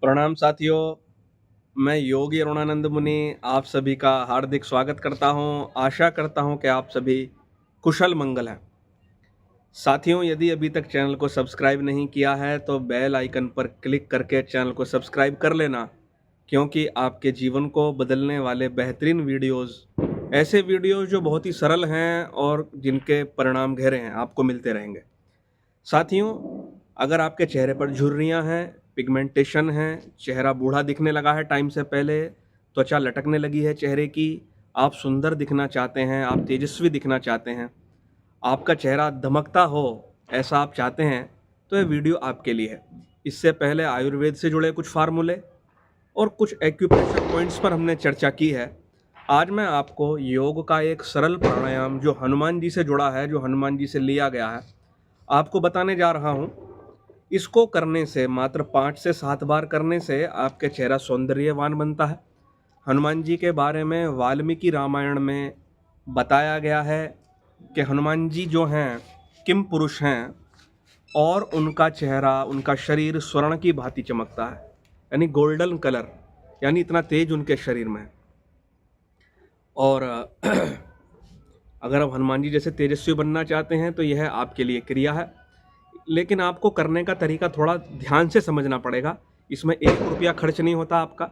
प्रणाम साथियों। मैं योगी अरुणानंद मुनि आप सभी का हार्दिक स्वागत करता हूं। आशा करता हूं कि आप सभी कुशल मंगल हैं। साथियों, यदि अभी तक चैनल को सब्सक्राइब नहीं किया है तो बेल आइकन पर क्लिक करके चैनल को सब्सक्राइब कर लेना, क्योंकि आपके जीवन को बदलने वाले बेहतरीन वीडियोस, ऐसे वीडियोस जो बहुत ही सरल हैं और जिनके परिणाम गहरे हैं, आपको मिलते रहेंगे। साथियों, अगर आपके चेहरे पर झुर्रियाँ हैं, पिगमेंटेशन है, चेहरा बूढ़ा दिखने लगा है टाइम से पहले, त्वचा लटकने लगी है चेहरे की, आप सुंदर दिखना चाहते हैं, आप तेजस्वी दिखना चाहते हैं, आपका चेहरा धमकता हो, ऐसा आप चाहते हैं, तो यह वीडियो आपके लिए है। इससे पहले आयुर्वेद से जुड़े कुछ फार्मूले और कुछ एक्यूप्रेशर पॉइंट्स पर हमने चर्चा की है। आज मैं आपको योग का एक सरल प्राणायाम जो हनुमान जी से जुड़ा है, जो हनुमान जी से लिया गया है, आपको बताने जा रहा हूँ। इसको करने से, मात्र 5 से 7 बार करने से आपके चेहरा सौंदर्यवान बनता है। हनुमान जी के बारे में वाल्मीकि रामायण में बताया गया है कि हनुमान जी जो हैं, किम पुरुष हैं और उनका चेहरा, उनका शरीर स्वर्ण की भांति चमकता है, यानी गोल्डन कलर, यानी इतना तेज उनके शरीर में है। और अगर आप हनुमान जी जैसे तेजस्वी बनना चाहते हैं तो यह आपके लिए क्रिया है, लेकिन आपको करने का तरीका थोड़ा ध्यान से समझना पड़ेगा। इसमें 1 रुपया खर्च नहीं होता आपका।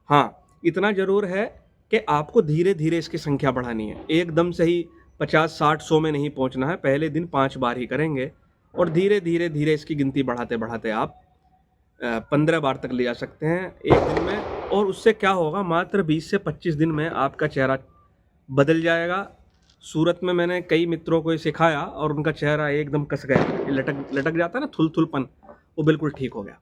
हाँ, इतना ज़रूर है कि आपको धीरे धीरे इसकी संख्या बढ़ानी है। एकदम से ही 50, 60, 100 में नहीं पहुंचना है। पहले दिन 5 बार ही करेंगे और धीरे धीरे धीरे इसकी गिनती बढ़ाते बढ़ाते आप 15 बार तक ले जा सकते हैं एक दिन में। और उससे क्या होगा, मात्र 20 से 25 दिन में आपका चेहरा बदल जाएगा। सूरत में मैंने कई मित्रों को ये सिखाया और उनका चेहरा एकदम कस गया, लटक लटक जाता है ना, थुलथुलपन, वो बिल्कुल ठीक हो गया।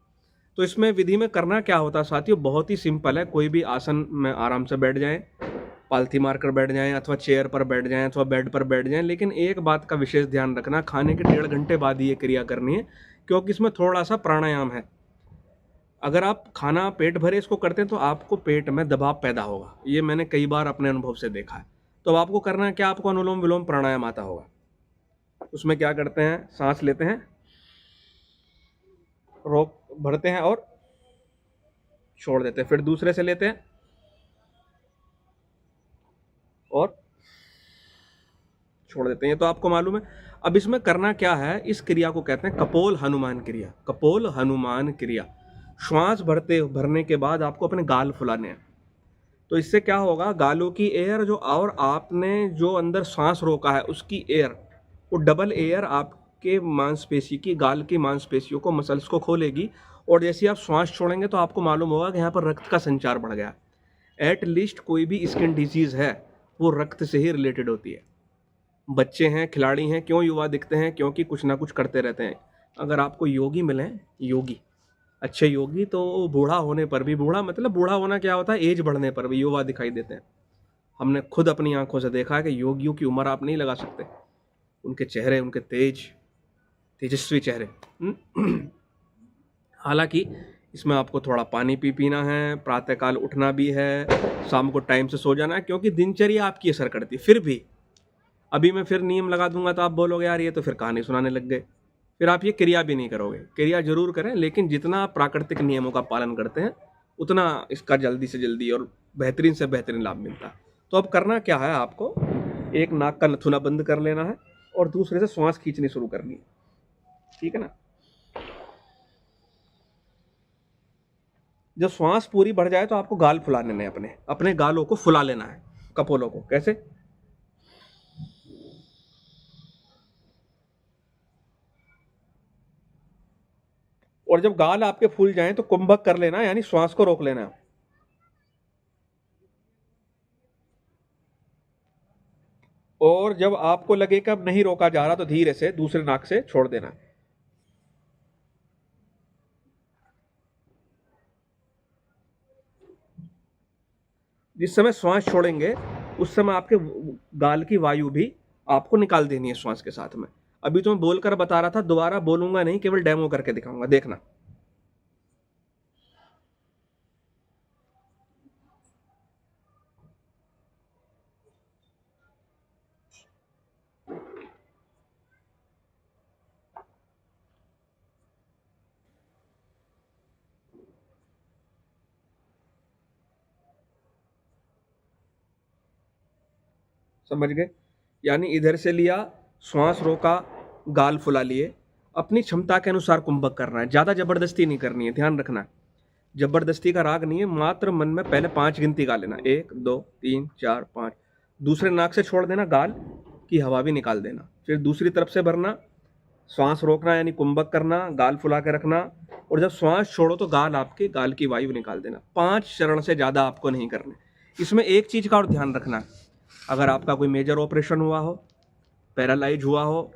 तो इसमें विधि में करना क्या होता है साथियों, बहुत ही सिंपल है। कोई भी आसन में आराम से बैठ जाएं, पालथी मारकर बैठ जाएं, अथवा चेयर पर बैठ जाएं, अथवा बेड पर बैठ जाएं। लेकिन एक बात का विशेष ध्यान रखना, खाने के 1.5 घंटे बाद ये क्रिया करनी है, क्योंकि इसमें थोड़ा सा प्राणायाम है। अगर आप खाना पेट भरे इसको करते हैं तो आपको पेट में दबाव पैदा होगा। ये मैंने कई बार अपने अनुभव से देखा है। तो आपको करना है क्या, आपको अनुलोम विलोम प्राणायाम आता होगा। उसमें क्या करते हैं, सांस लेते हैं, रोक भरते हैं और छोड़ देते हैं, फिर दूसरे से लेते हैं और छोड़ देते हैं। ये तो आपको मालूम है। अब इसमें करना क्या है, इस क्रिया को कहते हैं कपोल हनुमान क्रिया। कपोल हनुमान क्रिया, श्वास भरने के बाद आपको अपने गाल फुलाने हैं। तो इससे क्या होगा, गालों की एयर जो, और आपने जो अंदर सांस रोका है उसकी एयर, वो डबल एयर आपके मांसपेशी की, गाल की मांसपेशियों को, मसल्स को खोलेगी। और जैसे आप श्वास छोड़ेंगे तो आपको मालूम होगा कि यहाँ पर रक्त का संचार बढ़ गया। एट लीस्ट कोई भी स्किन डिजीज है वो रक्त से ही रिलेटेड होती है। बच्चे हैं, खिलाड़ी हैं, क्यों युवा दिखते हैं, क्योंकि कुछ ना कुछ करते रहते हैं। अगर आपको योगी मिले, योगी, अच्छे योगी, तो बूढ़ा होने पर भी, बूढ़ा मतलब बूढ़ा होना क्या होता है, एज बढ़ने पर भी युवा दिखाई देते हैं। हमने खुद अपनी आंखों से देखा है कि योगियों की उम्र आप नहीं लगा सकते। उनके चेहरे, उनके तेजस्वी चेहरे। हालांकि इसमें आपको थोड़ा पानी पीना है, प्रातःकाल उठना भी है, शाम को टाइम से सो जाना है, क्योंकि दिनचर्या आपकी असर करती है। फिर भी अभी मैं फिर नियम लगा दूंगा तो आप बोलोगे यार ये तो फिर कहानी सुनाने लग गए, फिर आप ये क्रिया भी नहीं करोगे। क्रिया जरूर करें, लेकिन जितना आप प्राकृतिक नियमों का पालन करते हैं उतना इसका जल्दी से जल्दी और बेहतरीन से बेहतरीन लाभ मिलता है। तो अब करना क्या है, आपको एक नाक का नथुना बंद कर लेना है और दूसरे से श्वास खींचनी शुरू करनी है। ठीक है ना। जब श्वास पूरी बढ़ जाए तो आपको गाल फुला लेने हैं, अपने अपने गालों को फुला लेना है, कपोलों को। कैसे, और जब गाल आपके फूल जाएं तो कुंभक कर लेना, यानी श्वास को रोक लेना। और जब आपको लगे कि अब नहीं रोका जा रहा तो धीरे से दूसरे नाक से छोड़ देना। जिस समय श्वास छोड़ेंगे उस समय आपके गाल की वायु भी आपको निकाल देनी है श्वास के साथ में। अभी तो मैं बोलकर बता रहा था, दोबारा बोलूंगा नहीं, केवल डेमो करके दिखाऊंगा, देखना। समझ गए? यानी इधर से लिया, श्वास रोका, गाल फुला लिए, अपनी क्षमता के अनुसार कुंभक करना है, ज़्यादा जबरदस्ती नहीं करनी है, ध्यान रखना। जबरदस्ती का राग नहीं है, मात्र मन में पहले 5 गिनती गा लेना, 1 2 3 4 5। दूसरे नाक से छोड़ देना, गाल की हवा भी निकाल देना, फिर दूसरी तरफ से भरना, श्वास रोकना यानी कुंभक करना, गाल फुला के रखना, और जब श्वास छोड़ो तो गाल की वायु निकाल देना। 5 चरण से ज़्यादा आपको नहीं करने। इसमें एक चीज़ का और ध्यान रखना, अगर आपका कोई मेजर ऑपरेशन हुआ हो, पैरालाइज हुआ हो,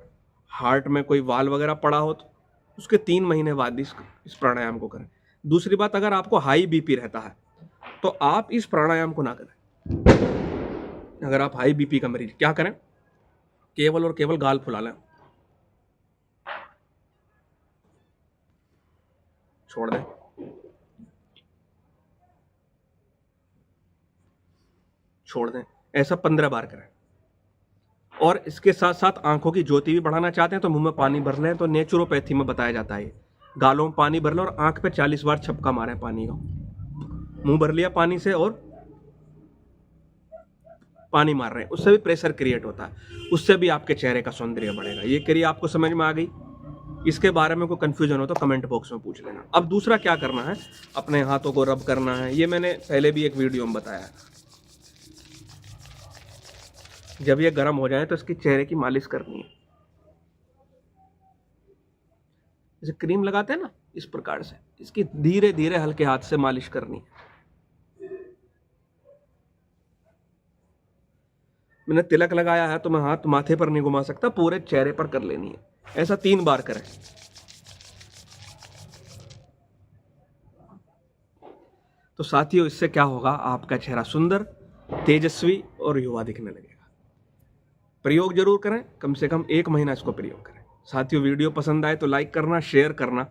हार्ट में कोई वाल वगैरह पड़ा हो, तो उसके 3 महीने बाद इस प्राणायाम को करें। दूसरी बात, अगर आपको हाई बीपी रहता है तो आप इस प्राणायाम को ना करें। अगर आप हाई बीपी का मरीज, क्या करें, केवल और केवल गाल फुला लें, छोड़ दें, छोड़ दें, ऐसा 15 बार करें। और इसके साथ साथ आंखों की ज्योति भी बढ़ाना चाहते हैं तो मुंह में पानी भर लें, तो नेचुरोपैथी में बताया जाता है, गालों में पानी भर लें और आंख पे 40 बार छपका मारें पानी का। मुंह भर लिया पानी से और पानी मार रहे हैं, उससे भी प्रेशर क्रिएट होता है, उससे भी आपके चेहरे का सौंदर्य बढ़ेगा। ये क्रिया आपको समझ में आ गई? इसके बारे में कोई कंफ्यूजन हो तो कमेंट बॉक्स में पूछ लेना। अब दूसरा क्या करना है, अपने हाथों को रब करना है, ये मैंने पहले भी एक वीडियो में बताया है। जब ये गर्म हो जाए तो इसकी चेहरे की मालिश करनी है, जैसे क्रीम लगाते हैं ना, इस प्रकार से इसकी धीरे धीरे हल्के हाथ से मालिश करनी है। मैंने तिलक लगाया है तो मैं हाथ माथे पर नहीं घुमा सकता, पूरे चेहरे पर कर लेनी है। ऐसा 3 बार करें। तो साथियों, इससे क्या होगा, आपका चेहरा सुंदर, तेजस्वी और युवा दिखने लगेगा। प्रयोग जरूर करें, कम से कम 1 महीना इसको प्रयोग करें। साथियों, वीडियो पसंद आए तो लाइक करना, शेयर करना,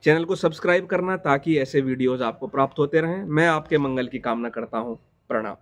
चैनल को सब्सक्राइब करना, ताकि ऐसे वीडियोस आपको प्राप्त होते रहें। मैं आपके मंगल की कामना करता हूं। प्रणाम।